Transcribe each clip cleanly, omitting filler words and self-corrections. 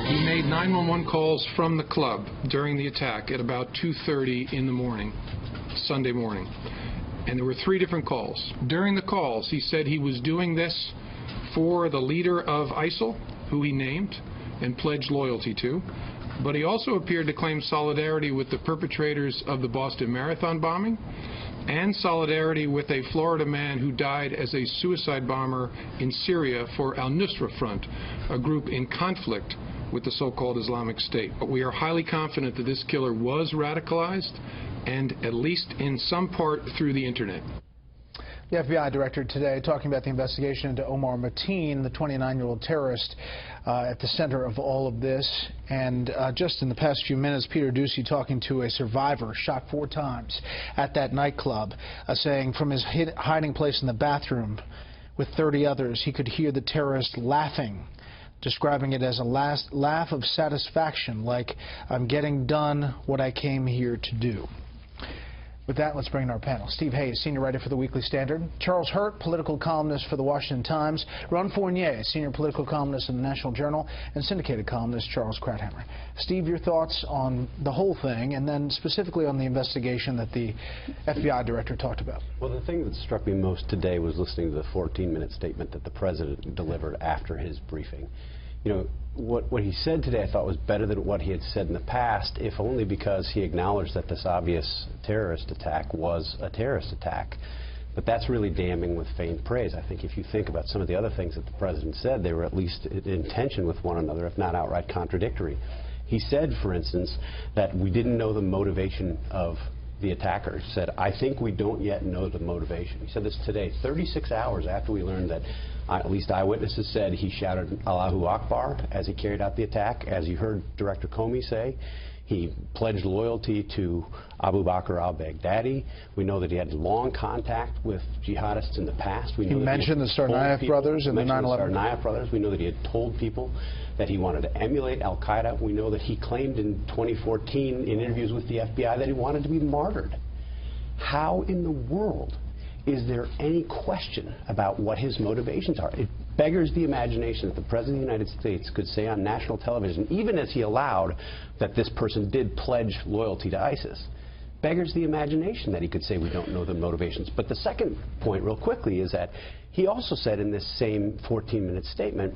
We made 911 calls from the club during the attack at about 2:30 in the morning, Sunday morning. And there were 3 different calls. During the calls, he said he was doing this for the leader of ISIL, who he named and pledged loyalty to. But he also appeared to claim solidarity with the perpetrators of the Boston Marathon bombing and solidarity with a Florida man who died as a suicide bomber in Syria for Al-Nusra Front, a group in conflict with the so-called Islamic State. But we are highly confident that this killer was radicalized, and at least in some part through the internet. The FBI director today talking about the investigation into Omar Mateen, the 29-year-old terrorist at the center of all of this. And just in the past few minutes, Peter Ducey talking to a survivor shot 4 times at that nightclub, saying from his hiding place in the bathroom with 30 others, he could hear the terrorist laughing, describing it as a laugh of satisfaction, like, I'm getting done what I came here to do. With that, let's bring in our panel. Steve Hayes, senior writer for the Weekly Standard. Charles Hurt, political columnist for the Washington Times. Ron Fournier, senior political columnist in the National Journal, and syndicated columnist Charles Krauthammer. Steve, your thoughts on the whole thing, and then specifically on the investigation that the FBI director talked about. Well, the thing that struck me most today was listening to the 14-minute statement that the president delivered after his briefing. You know, what he said today I thought was better than what he had said in the past, if only because he acknowledged that this obvious terrorist attack was a terrorist attack. But that's really damning with faint praise. I think if you think about some of the other things that the president said, they were at least in tension with one another, if not outright contradictory. He said, for instance, that we didn't know the motivation of the attacker. He said, I think we don't yet know the motivation. He said this today, 36 hours after we learned that at least eyewitnesses said he shouted Allahu Akbar as he carried out the attack. As you heard Director Comey say, he pledged loyalty to Abu Bakr al-Baghdadi. We know that he had long contact with jihadists in the past. We know he mentioned the Tsarnaev brothers and the 9/11. Tsarnaev brothers. We know that he had told people that he wanted to emulate al-Qaeda. We know that he claimed in 2014 in interviews with the FBI that he wanted to be martyred. How in the world is there any question about what his motivations are? It beggars the imagination that the President of the United States could say on national television, even as he allowed that this person did pledge loyalty to ISIS, beggars the imagination that he could say we don't know the motivations. But the second point, real quickly, is that he also said in this same 14-minute statement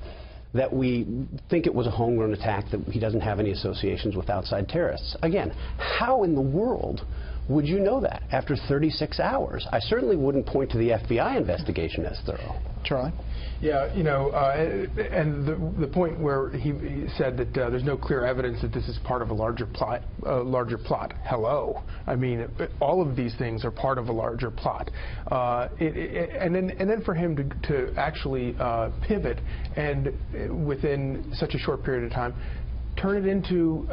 that we think it was a homegrown attack, that he doesn't have any associations with outside terrorists. Again, how in the world would you know that after 36 hours? I certainly wouldn't point to the FBI investigation as thorough. Charlie? Yeah, you know, and the point where he said that there's no clear evidence that this is part of a larger plot. Hello, I mean, all of these things are part of a larger plot. And then for him to actually pivot and within such a short period of time turn it into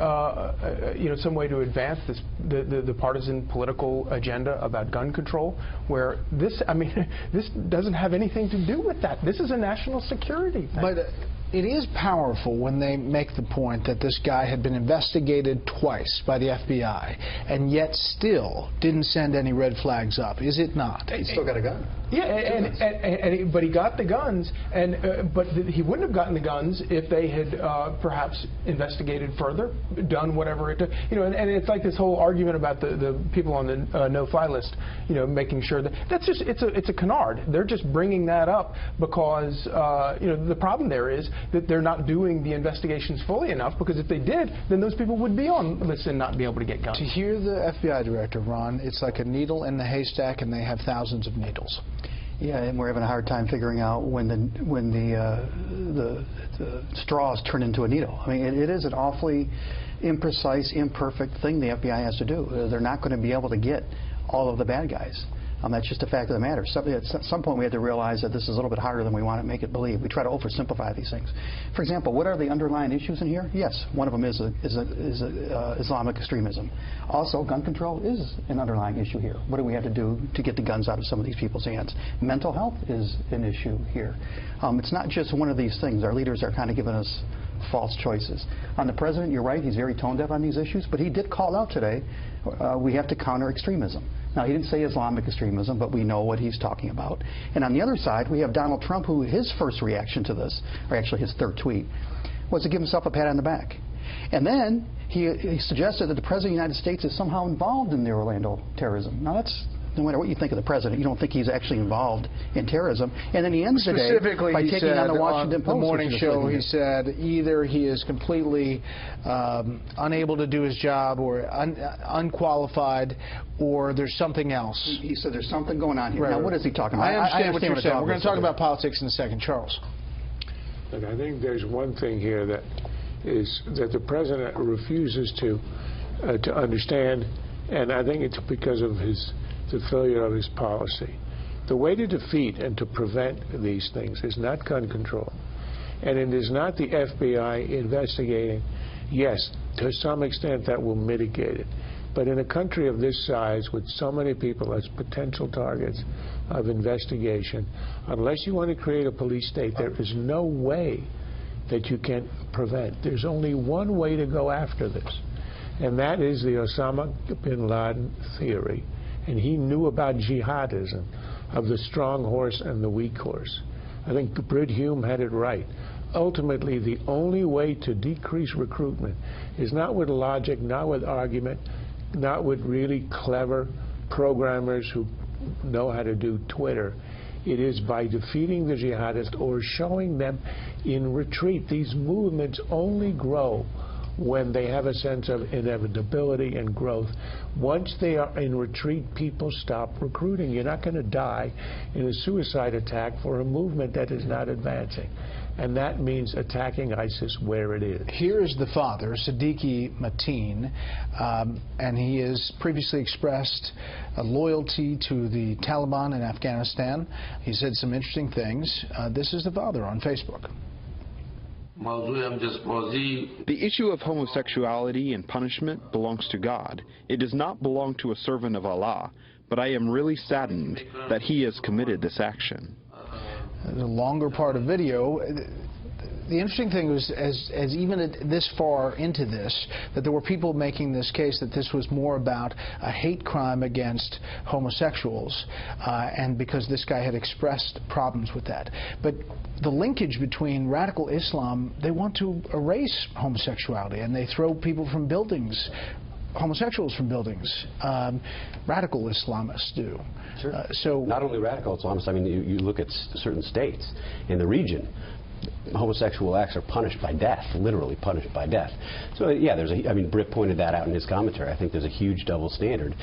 you know, some way to advance this the partisan political agenda about gun control, where this, I mean, this doesn't have anything to do with that. This is a national security thing. But it is powerful when they make the point that this guy had been investigated twice by the FBI and yet still didn't send any red flags up. Is it not? He still got a gun. Yeah, but he got the guns, and but he wouldn't have gotten the guns if they had perhaps investigated further, done whatever it took. You know, and it's like this whole argument about the people on the no-fly list. You know, making sure that that's just it's a canard. They're just bringing that up because you know, the problem there is that they're not doing the investigations fully enough, because if they did, then those people would be on lists and not be able to get guns. To hear the FBI director, Ron, it's like a needle in the haystack, and they have thousands of needles. Yeah, and we're having a hard time figuring out when the straws turn into a needle. I mean, it is an awfully imprecise, imperfect thing the FBI has to do. They're not going to be able to get all of the bad guys. That's just a fact of the matter. At some point we had to realize that this is a little bit harder than we want to make it believe. We try to oversimplify these things. For example, what are the underlying issues in here? Yes, one of them is Islamic extremism. Also, gun control is an underlying issue here. What do we have to do to get the guns out of some of these people's hands? Mental health is an issue here. It's not just one of these things. Our leaders are kind of giving us false choices. On the president, you're right, he's very tone deaf on these issues, but he did call out today, we have to counter extremism. Now, he didn't say Islamic extremism, but we know what he's talking about. And on the other side, we have Donald Trump, who his first reaction to this, or actually his third tweet, was to give himself a pat on the back. And then he suggested that the President of the United States is somehow involved in the Orlando terrorism. Now, that's, no matter what you think of the President, you don't think he's actually involved in terrorism. And then he ends the day by taking on the Washington Post. The morning show, he said either he is completely unable to do his job or unqualified, or there's something else. He said there's something going on here. Right. Now, what is he talking about? I understand what you're saying. We're going to talk about politics in a second. Charles. And I think there's one thing here that is that the President refuses to understand, and I think it's because of the failure of his policy. The way to defeat and to prevent these things is not gun control. And it is not the FBI investigating. Yes, to some extent that will mitigate it. But in a country of this size, with so many people as potential targets of investigation, unless you want to create a police state, there is no way that you can prevent. There's only one way to go after this, and that is the Osama bin Laden theory. And he knew about jihadism, of the strong horse and the weak horse. I think Brit Hume had it right. Ultimately, the only way to decrease recruitment is not with logic, not with argument, not with really clever programmers who know how to do Twitter. It is by defeating the jihadists or showing them in retreat. These movements only grow when they have a sense of inevitability and growth. Once they are in retreat, people stop recruiting. You're not going to die in a suicide attack for a movement that is not advancing. And that means attacking ISIS where it is. Here is the father, Siddiqui Mateen, and he has previously expressed a loyalty to the Taliban in Afghanistan. He said some interesting things. This is the father on Facebook. The issue of homosexuality and punishment belongs to God. It does not belong to a servant of Allah, but I am really saddened that he has committed this action. The longer part of video. The interesting thing was, as even this far into this, that there were people making this case that this was more about a hate crime against homosexuals, and because this guy had expressed problems with that. But the linkage between radical Islam, they want to erase homosexuality, and they throw people from buildings, homosexuals from buildings. Radical Islamists do. Sure. So not only radical Islamists, I mean, you look at certain states in the region, homosexual acts are punished by death, literally punished by death. So yeah, I mean, Britt pointed that out in his commentary. I think there's a huge double standard.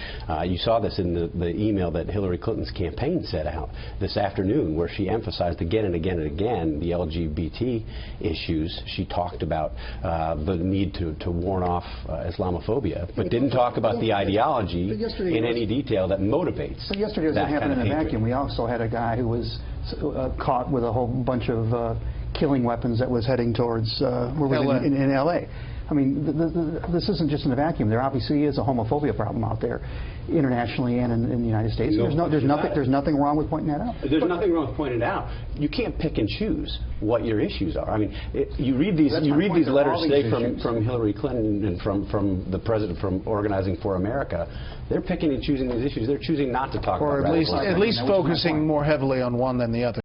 You saw this in the email that Hillary Clinton's campaign sent out this afternoon, where she emphasized again and again and again the LGBT issues. She talked about the need to warn off Islamophobia, but didn't talk about the ideology in any detail that motivates. But yesterday doesn't happen in a vacuum. We also had a guy who was caught with a whole bunch of killing weapons that was heading towards in L.A. I mean, this isn't just in a vacuum. There obviously is a homophobia problem out there, internationally and in the United States. There's nothing wrong with pointing that out. There's nothing wrong with pointing it out. You can't pick and choose what your issues are. I mean, you read these letters today from Hillary Clinton and from the president from Organizing for America. They're picking and choosing these issues. They're choosing not to talk about, or at least focusing more heavily on one than the other.